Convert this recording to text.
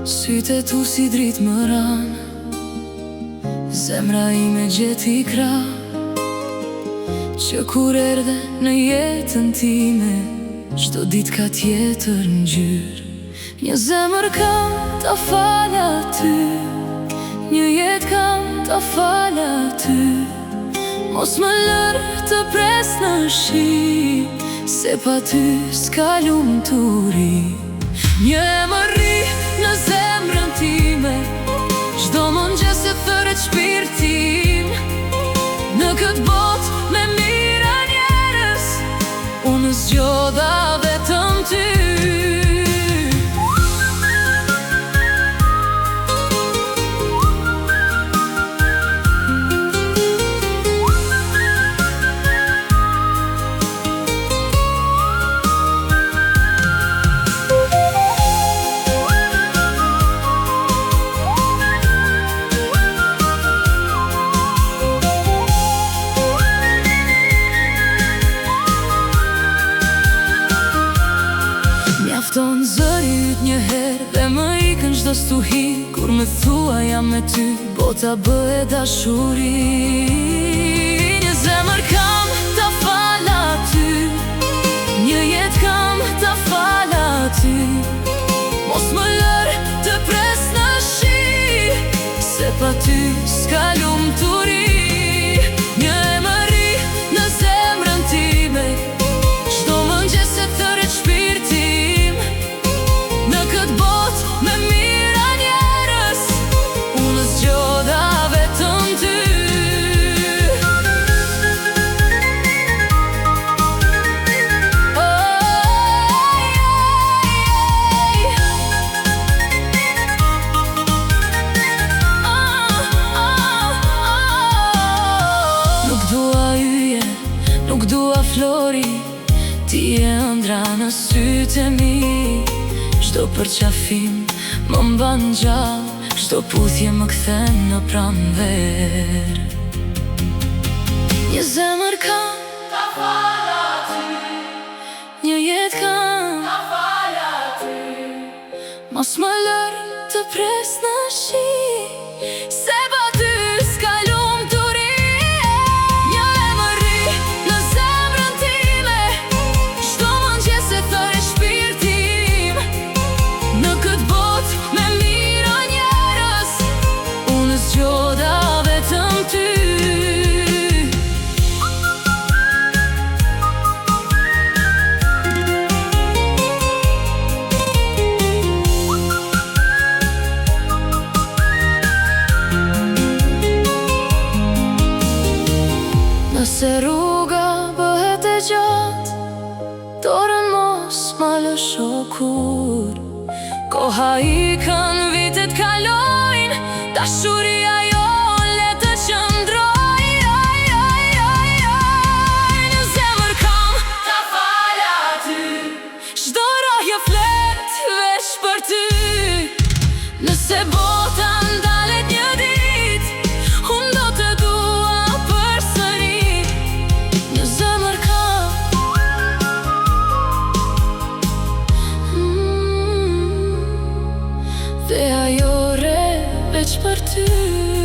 Sytë tu si dritë më ranë, zemra ime gjeti krah, që kur erdhe në jetën time, çdo ditë ka tjetër ngjyrë. Një zemër kam ta fal aty, një jetë kam ta fal aty. Mos më lër të pres në shi, se pa ty s'ka lumturi. Një emër ri në zemrën time, çdo mëngjes e thërret shpirtin. Në këtë botë me mira njerëz, unë zgjodha vetëm ty. Mjafton zërit një herë dhe më ikën çdo stuhi, kur më thua jam me ty, bota bëhet dashuri. Një zemër kam ta fal aty, një jetë kam ta fal aty. Mos më lër të pres në shi, se pa ty s'ka lumturi. Një emër ri në zemrën time, çdo mëngjes e thërret shpirtin. Në këtë botë me mira njerëz, unë zgjodha vetëm ty. Nuk dua yje, nuk dua flori, ti e ëndra në sytë e mi. Çdo përqafim më mban gjallë, çdo puthje më kthen në pranverë. Një zemër kam ta fal aty, një jetë kam ta fal aty. Mos më lër të pres në shi, se pa ty s'ka lumturi. Një emër ri në zemrën time, çdo mëngjes e thërret shpirtin. Në këtë botë me mira njerëz, unë zgjodha vetëm ty. Nëse rruga bëhet e gjatë, dorën mos ma lësho kur. Koha ikën, vitet kalojnë, dashuria jon le të qëndroj. Në zemër kam ta fal aty, çdo rohje flet veç për ty. Nëse bota ndalet një ditë, unë do të dua përsëri. Në zemër kam dhe ajo re veç për ty.